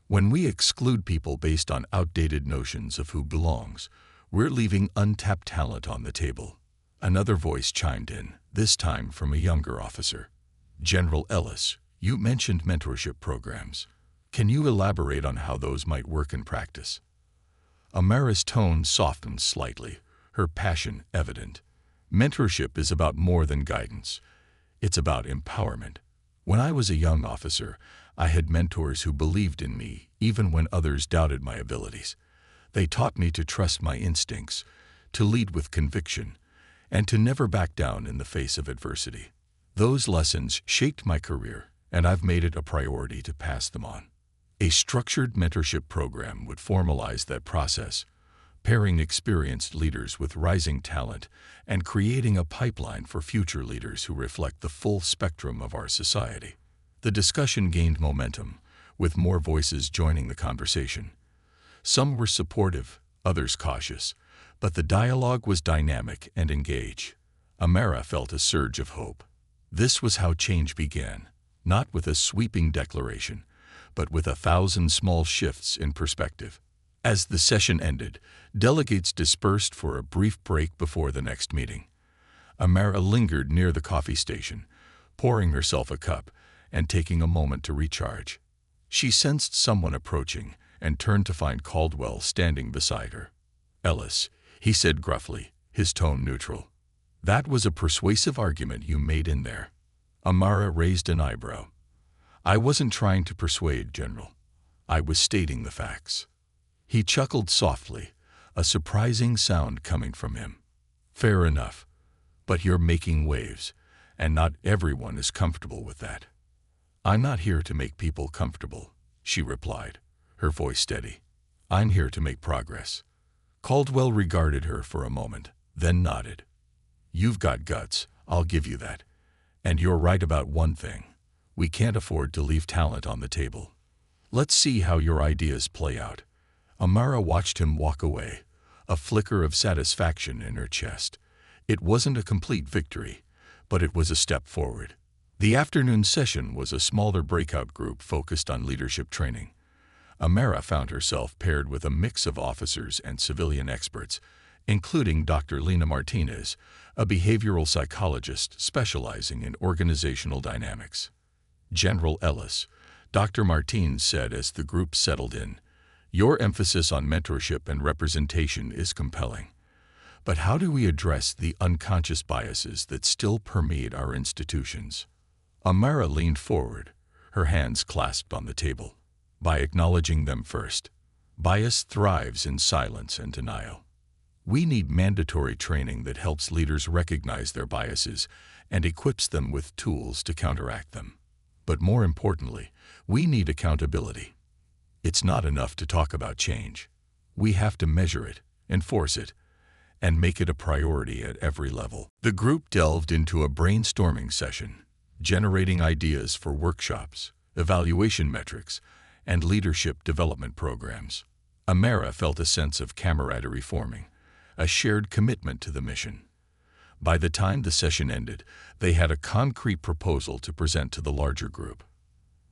When we exclude people based on outdated notions of who belongs, we're leaving untapped talent on the table." Another voice chimed in, this time from a younger officer. "General Ellis, you mentioned mentorship programs. Can you elaborate on how those might work in practice?" Amara's tone softened slightly, her passion evident. Mentorship is about more than guidance. It's about empowerment. When I was a young officer, I had mentors who believed in me even when others doubted my abilities. They taught me to trust my instincts, to lead with conviction, and to never back down in the face of adversity. Those lessons shaped my career, and I've made it a priority to pass them on. A structured mentorship program would formalize that process, pairing experienced leaders with rising talent and creating a pipeline for future leaders who reflect the full spectrum of our society. The discussion gained momentum, with more voices joining the conversation. Some were supportive, others cautious, but the dialogue was dynamic and engaged. Amara felt a surge of hope. This was how change began, not with a sweeping declaration, but with 1,000 small shifts in perspective. As the session ended, delegates dispersed for a brief break before the next meeting. Amara lingered near the coffee station, pouring herself a cup and taking a moment to recharge. She sensed someone approaching and turned to find Caldwell standing beside her. "Ellis," he said gruffly, his tone neutral. "That was a persuasive argument you made in there." Amara raised an eyebrow. "I wasn't trying to persuade, General. I was stating the facts." He chuckled softly, a surprising sound coming from him. "Fair enough, but you're making waves, and not everyone is comfortable with that." "I'm not here to make people comfortable," she replied, her voice steady. "I'm here to make progress." Caldwell regarded her for a moment, then nodded. "You've got guts, I'll give you that. And you're right about one thing. We can't afford to leave talent on the table. Let's see how your ideas play out." Amara watched him walk away, a flicker of satisfaction in her chest. It wasn't a complete victory, but it was a step forward. The afternoon session was a smaller breakout group focused on leadership training. Amara found herself paired with a mix of officers and civilian experts, including Dr. Lena Martinez, a behavioral psychologist specializing in organizational dynamics. "General Ellis," Dr. Martinez said as the group settled in, "your emphasis on mentorship and representation is compelling. But how do we address the unconscious biases that still permeate our institutions?" Amara leaned forward, her hands clasped on the table. "By acknowledging them first. Bias thrives in silence and denial. We need mandatory training that helps leaders recognize their biases and equips them with tools to counteract them. But more importantly, we need accountability. It's not enough to talk about change. We have to measure it, enforce it, and make it a priority at every level." The group delved into a brainstorming session, generating ideas for workshops, evaluation metrics, and leadership development programs. Amara felt a sense of camaraderie forming, a shared commitment to the mission. By the time the session ended, they had a concrete proposal to present to the larger group.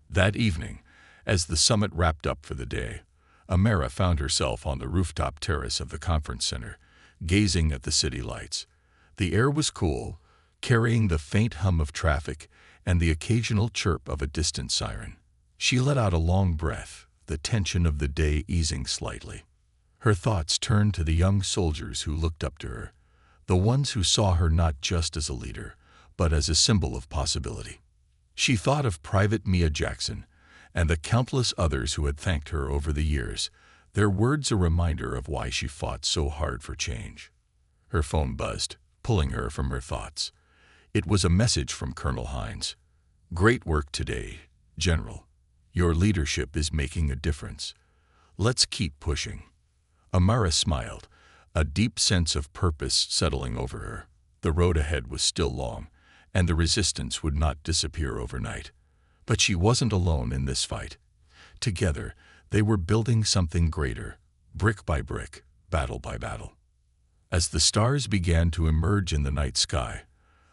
That evening, as the summit wrapped up for the day, Amara found herself on the rooftop terrace of the conference center, gazing at the city lights. The air was cool, carrying the faint hum of traffic and the occasional chirp of a distant siren. She let out a long breath, the tension of the day easing slightly. Her thoughts turned to the young soldiers who looked up to her, the ones who saw her not just as a leader, but as a symbol of possibility. She thought of Private Mia Jackson and the countless others who had thanked her over the years, their words a reminder of why she fought so hard for change. Her phone buzzed, pulling her from her thoughts. It was a message from Colonel Hines. "Great work today, General. Your leadership is making a difference. Let's keep pushing." Amara smiled, a deep sense of purpose settling over her. The road ahead was still long, and the resistance would not disappear overnight. But she wasn't alone in this fight. Together, they were building something greater, brick by brick, battle by battle. As the stars began to emerge in the night sky,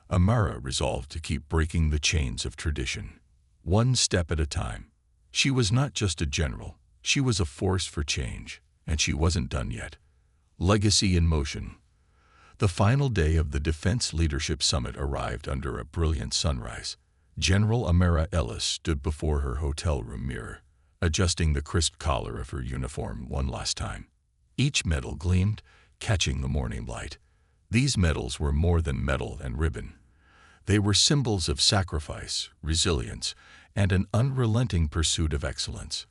Amara resolved to keep breaking the chains of tradition, one step at a time. She was not just a general, she was a force for change, and she wasn't done yet. Legacy in motion. The final day of the Defense Leadership Summit arrived under a brilliant sunrise. General Amara Ellis stood before her hotel room mirror, adjusting the crisp collar of her uniform one last time. Each medal gleamed, catching the morning light. These medals were more than medal and ribbon. They were symbols of sacrifice, resilience, and an unrelenting pursuit of excellence.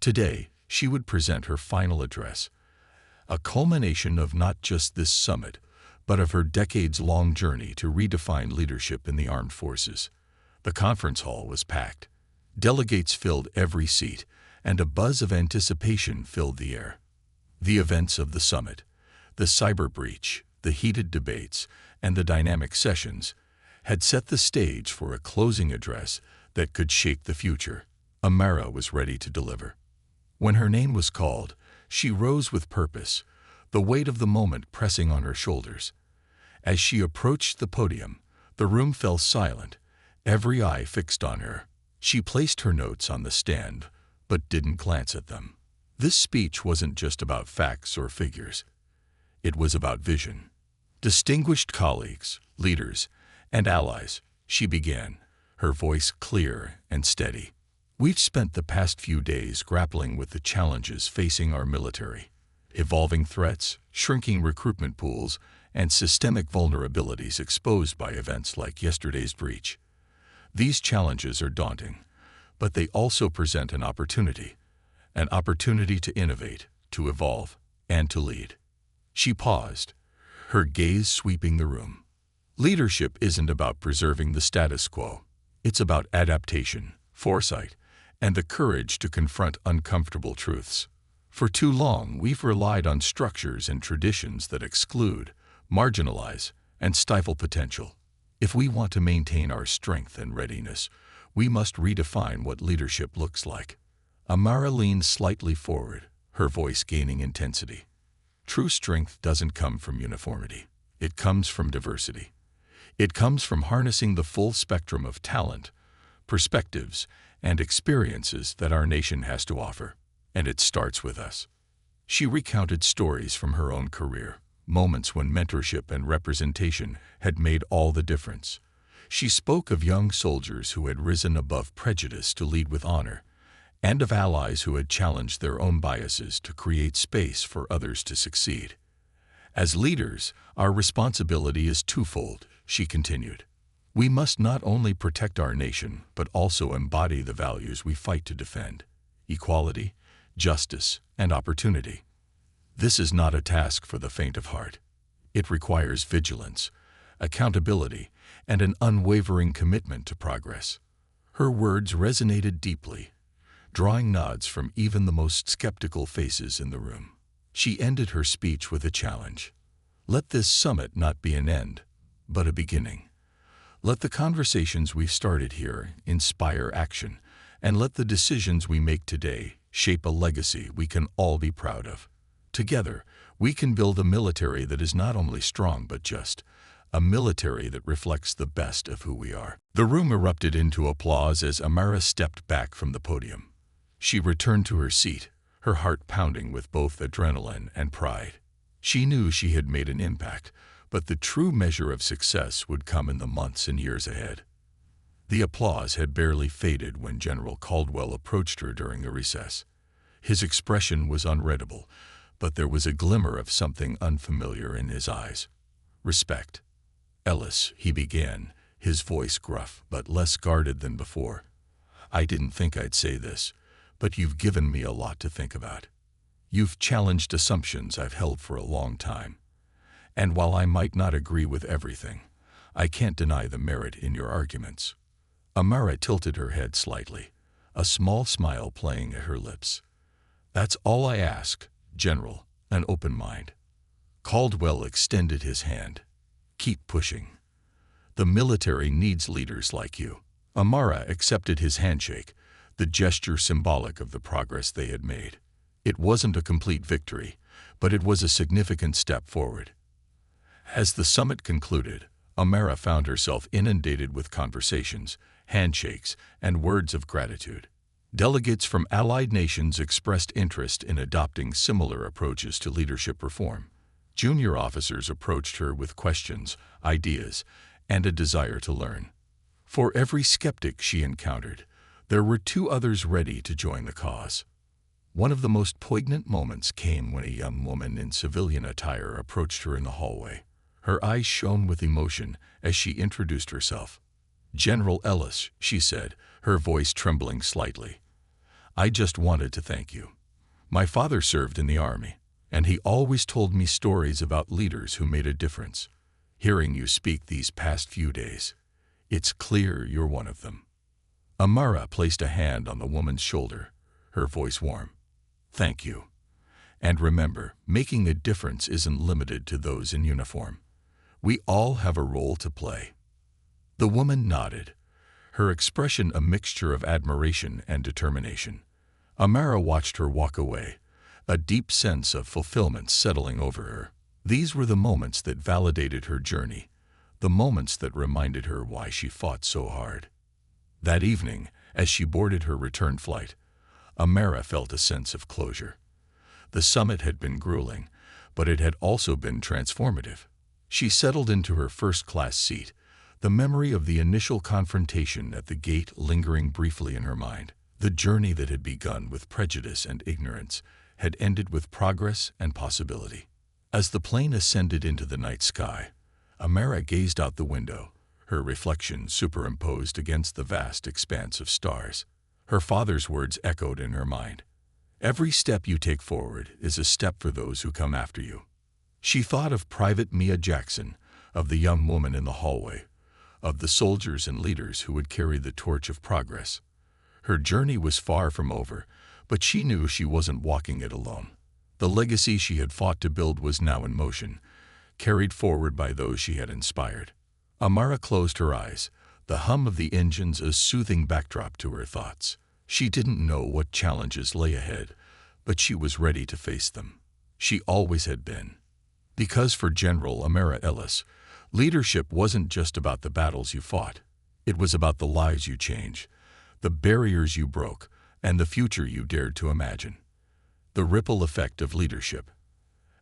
Today, she would present her final address, a culmination of not just this summit, but of her decades-long journey to redefine leadership in the armed forces. The conference hall was packed. Delegates filled every seat, and a buzz of anticipation filled the air. The events of the summit, the cyber breach, the heated debates, and the dynamic sessions had set the stage for a closing address that could shape the future. Amara was ready to deliver. When her name was called, she rose with purpose, the weight of the moment pressing on her shoulders. As she approached the podium, the room fell silent, every eye fixed on her. She placed her notes on the stand, but didn't glance at them. This speech wasn't just about facts or figures. It was about vision. Distinguished colleagues, leaders, and allies, she began, her voice clear and steady. We've spent the past few days grappling with the challenges facing our military, evolving threats, shrinking recruitment pools, and systemic vulnerabilities exposed by events like yesterday's breach. These challenges are daunting, but they also present an opportunity to innovate, to evolve, and to lead. She paused, her gaze sweeping the room. Leadership isn't about preserving the status quo. It's about adaptation, foresight, and the courage to confront uncomfortable truths. For too long, we've relied on structures and traditions that exclude, marginalize, and stifle potential. If we want to maintain our strength and readiness, we must redefine what leadership looks like. Amara leaned slightly forward, her voice gaining intensity. True strength doesn't come from uniformity. It comes from diversity. It comes from harnessing the full spectrum of talent, perspectives, and experiences that our nation has to offer. And it starts with us. She recounted stories from her own career, moments when mentorship and representation had made all the difference. She spoke of young soldiers who had risen above prejudice to lead with honor, and of allies who had challenged their own biases to create space for others to succeed. As leaders, our responsibility is twofold, she continued. We must not only protect our nation, but also embody the values we fight to defend: equality, justice, and opportunity. This is not a task for the faint of heart. It requires vigilance, accountability, and an unwavering commitment to progress. Her words resonated deeply, drawing nods from even the most skeptical faces in the room. She ended her speech with a challenge. Let this summit not be an end, but a beginning. Let the conversations we've started here inspire action, and let the decisions we make today shape a legacy we can all be proud of. Together, we can build a military that is not only strong but just, a military that reflects the best of who we are. The room erupted into applause as Amara stepped back from the podium. She returned to her seat, her heart pounding with both adrenaline and pride. She knew she had made an impact, but the true measure of success would come in the months and years ahead. The applause had barely faded when General Caldwell approached her during the recess. His expression was unreadable, but there was a glimmer of something unfamiliar in his eyes. Respect. Ellis, he began, his voice gruff but less guarded than before. I didn't think I'd say this, but you've given me a lot to think about. You've challenged assumptions I've held for a long time. And while I might not agree with everything, I can't deny the merit in your arguments. Amara tilted her head slightly, a small smile playing at her lips. That's all I ask, General, an open mind. Caldwell extended his hand. Keep pushing. The military needs leaders like you. Amara accepted his handshake, the gesture symbolic of the progress they had made. It wasn't a complete victory, but it was a significant step forward. As the summit concluded, Amara found herself inundated with conversations, handshakes, and words of gratitude. Delegates from allied nations expressed interest in adopting similar approaches to leadership reform. Junior officers approached her with questions, ideas, and a desire to learn. For every skeptic she encountered, there were two others ready to join the cause. One of the most poignant moments came when a young woman in civilian attire approached her in the hallway. Her eyes shone with emotion as she introduced herself. General Ellis, she said, her voice trembling slightly. I just wanted to thank you. My father served in the Army, and he always told me stories about leaders who made a difference. Hearing you speak these past few days, it's clear you're one of them. Amara placed a hand on the woman's shoulder, her voice warm. Thank you. And remember, making a difference isn't limited to those in uniform. We all have a role to play." The woman nodded, her expression a mixture of admiration and determination. Amara watched her walk away, a deep sense of fulfillment settling over her. These were the moments that validated her journey, the moments that reminded her why she fought so hard. That evening, as she boarded her return flight, Amara felt a sense of closure. The summit had been grueling, but it had also been transformative. She settled into her first-class seat, the memory of the initial confrontation at the gate lingering briefly in her mind. The journey that had begun with prejudice and ignorance had ended with progress and possibility. As the plane ascended into the night sky, Amara gazed out the window, her reflection superimposed against the vast expanse of stars. Her father's words echoed in her mind. "Every step you take forward is a step for those who come after you." She thought of Private Mia Jackson, of the young woman in the hallway, of the soldiers and leaders who would carry the torch of progress. Her journey was far from over, but she knew she wasn't walking it alone. The legacy she had fought to build was now in motion, carried forward by those she had inspired. Amara closed her eyes, the hum of the engines a soothing backdrop to her thoughts. She didn't know what challenges lay ahead, but she was ready to face them. She always had been. Because for General Amara Ellis, leadership wasn't just about the battles you fought. It was about the lives you changed, the barriers you broke, and the future you dared to imagine. The ripple effect of leadership.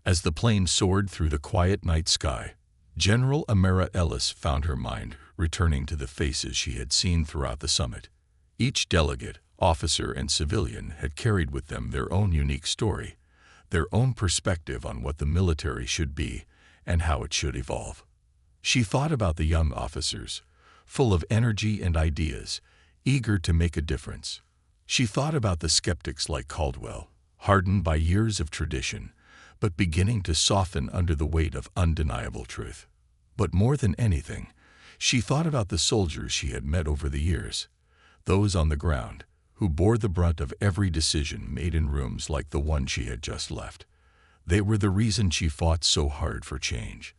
As the plane soared through the quiet night sky, General Amara Ellis found her mind returning to the faces she had seen throughout the summit. Each delegate, officer, and civilian had carried with them their own unique story, their own perspective on what the military should be and how it should evolve. She thought about the young officers, full of energy and ideas, eager to make a difference. She thought about the skeptics like Caldwell, hardened by years of tradition, but beginning to soften under the weight of undeniable truth. But more than anything, she thought about the soldiers she had met over the years, those on the ground, who bore the brunt of every decision made in rooms like the one she had just left. They were the reason she fought so hard for change.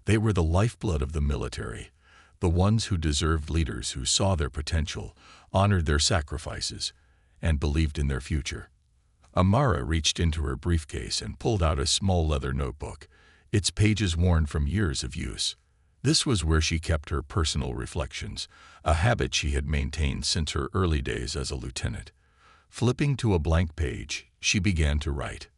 They were the lifeblood of the military, the ones who deserved leaders who saw their potential, honored their sacrifices, and believed in their future. Amara reached into her briefcase and pulled out a small leather notebook, its pages worn from years of use. This was where she kept her personal reflections, a habit she had maintained since her early days as a lieutenant. Flipping to a blank page, she began to write.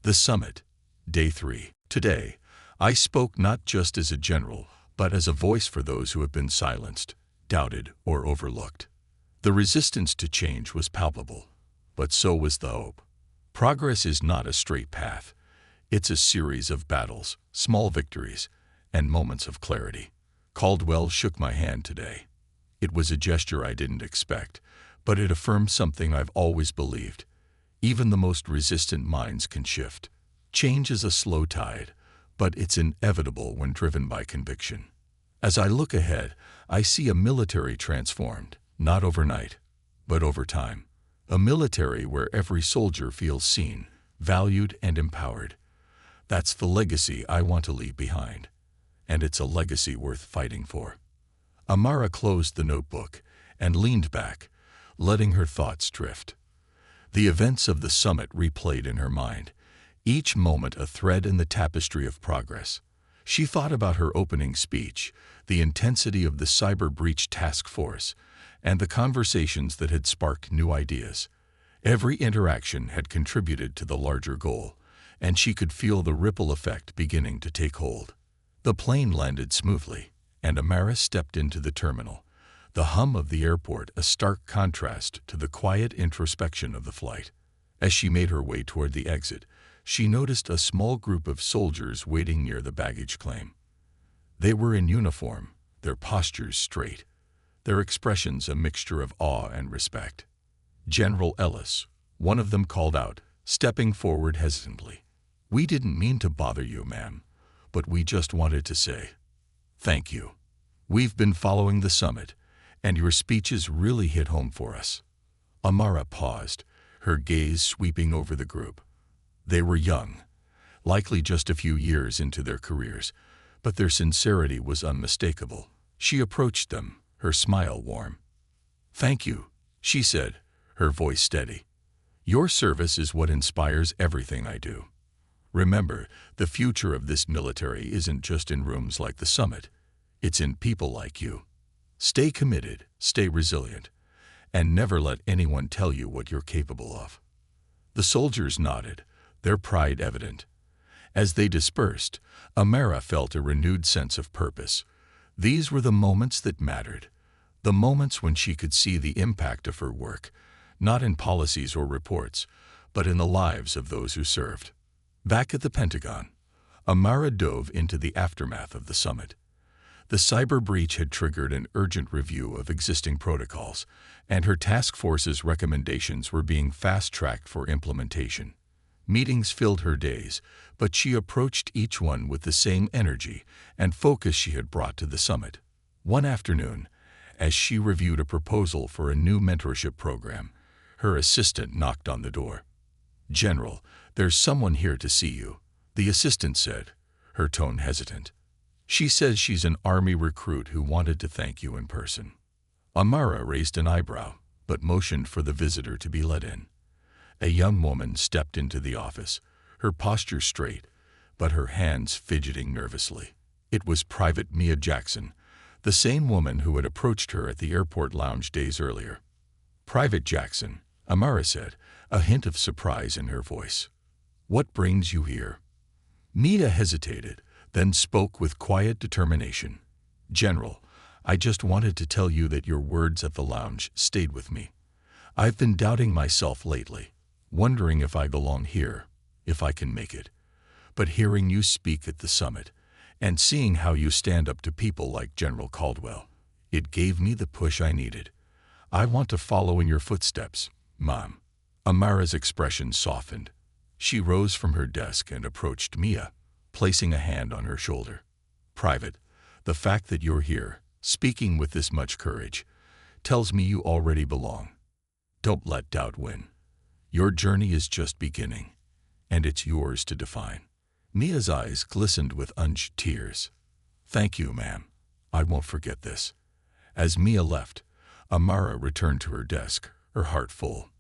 The Summit, Day 3. Today, I spoke not just as a general, but as a voice for those who have been silenced, doubted, or overlooked. The resistance to change was palpable, but so was the hope. Progress is not a straight path. It's a series of battles, small victories, and moments of clarity. Caldwell shook my hand today. It was a gesture I didn't expect, but it affirmed something I've always believed. Even the most resistant minds can shift. Change is a slow tide, but it's inevitable when driven by conviction. As I look ahead, I see a military transformed, not overnight, but over time. A military where every soldier feels seen, valued, and empowered. That's the legacy I want to leave behind, and it's a legacy worth fighting for. Amara closed the notebook and leaned back, letting her thoughts drift. The events of the summit replayed in her mind, each moment a thread in the tapestry of progress. She thought about her opening speech, the intensity of the cyber breach task force, and the conversations that had sparked new ideas. Every interaction had contributed to the larger goal, and she could feel the ripple effect beginning to take hold. The plane landed smoothly, and Amara stepped into the terminal, the hum of the airport a stark contrast to the quiet introspection of the flight. As she made her way toward the exit, she noticed a small group of soldiers waiting near the baggage claim. They were in uniform, their postures straight, their expressions a mixture of awe and respect. General Ellis, one of them called out, stepping forward hesitantly. "We didn't mean to bother you, ma'am, but we just wanted to say thank you. We've been following the summit, and your speeches really hit home for us." Amara paused, her gaze sweeping over the group. They were young, likely just a few years into their careers, but their sincerity was unmistakable. She approached them, her smile warm. "Thank you," she said, her voice steady. "Your service is what inspires everything I do. Remember, the future of this military isn't just in rooms like the summit. It's in people like you. Stay committed, stay resilient, and never let anyone tell you what you're capable of." The soldiers nodded, their pride evident. As they dispersed, Amara felt a renewed sense of purpose. These were the moments that mattered, the moments when she could see the impact of her work, not in policies or reports, but in the lives of those who served. Back at the Pentagon, Amara dove into the aftermath of the summit. The cyber breach had triggered an urgent review of existing protocols, and her task force's recommendations were being fast-tracked for implementation. Meetings filled her days, but she approached each one with the same energy and focus she had brought to the summit. One afternoon, as she reviewed a proposal for a new mentorship program, her assistant knocked on the door. "General, there's someone here to see you," the assistant said, her tone hesitant. "She says she's an Army recruit who wanted to thank you in person." Amara raised an eyebrow, but motioned for the visitor to be let in. A young woman stepped into the office, her posture straight, but her hands fidgeting nervously. It was Private Mia Jackson, the same woman who had approached her at the airport lounge days earlier. "Private Jackson," Amara said, a hint of surprise in her voice. "What brings you here?" Mia hesitated, then spoke with quiet determination. "General, I just wanted to tell you that your words at the lounge stayed with me. I've been doubting myself lately, wondering if I belong here, if I can make it. But hearing you speak at the summit, and seeing how you stand up to people like General Caldwell, it gave me the push I needed. I want to follow in your footsteps, Mom." Amara's expression softened. She rose from her desk and approached Mia, placing a hand on her shoulder. "Private, the fact that you're here, speaking with this much courage, tells me you already belong. Don't let doubt win. Your journey is just beginning, and it's yours to define." Mia's eyes glistened with unshed tears. "Thank you, ma'am. I won't forget this." As Mia left, Amara returned to her desk, her heart full.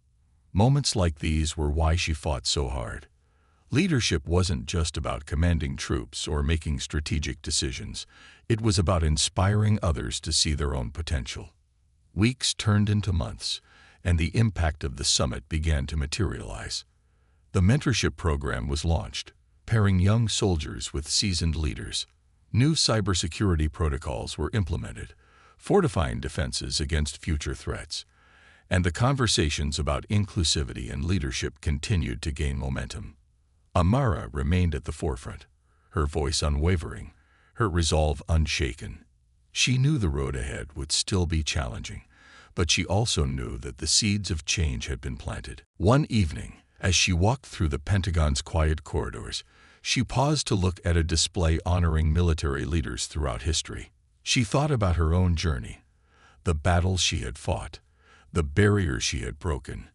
Moments like these were why she fought so hard. Leadership wasn't just about commanding troops or making strategic decisions. It was about inspiring others to see their own potential. Weeks turned into months, and the impact of the summit began to materialize. The mentorship program was launched, pairing young soldiers with seasoned leaders. New cybersecurity protocols were implemented, fortifying defenses against future threats. And the conversations about inclusivity and leadership continued to gain momentum. Amara remained at the forefront, her voice unwavering, her resolve unshaken. She knew the road ahead would still be challenging, but she also knew that the seeds of change had been planted. One evening, as she walked through the Pentagon's quiet corridors, she paused to look at a display honoring military leaders throughout history. She thought about her own journey, the battles she had fought, the barriers she had broken,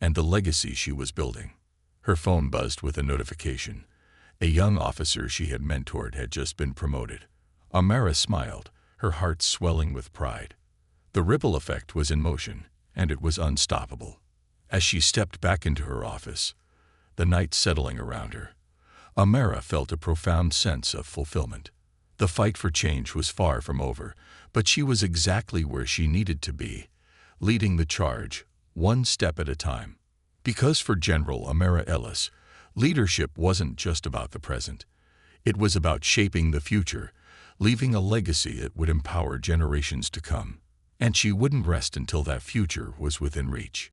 and the legacy she was building. Her phone buzzed with a notification. A young officer she had mentored had just been promoted. Amara smiled, her heart swelling with pride. The ripple effect was in motion, and it was unstoppable. As she stepped back into her office, the night settling around her, Amara felt a profound sense of fulfillment. The fight for change was far from over, but she was exactly where she needed to be, leading the charge, one step at a time. Because for General Amara Ellis, leadership wasn't just about the present. It was about shaping the future, leaving a legacy that would empower generations to come. And she wouldn't rest until that future was within reach.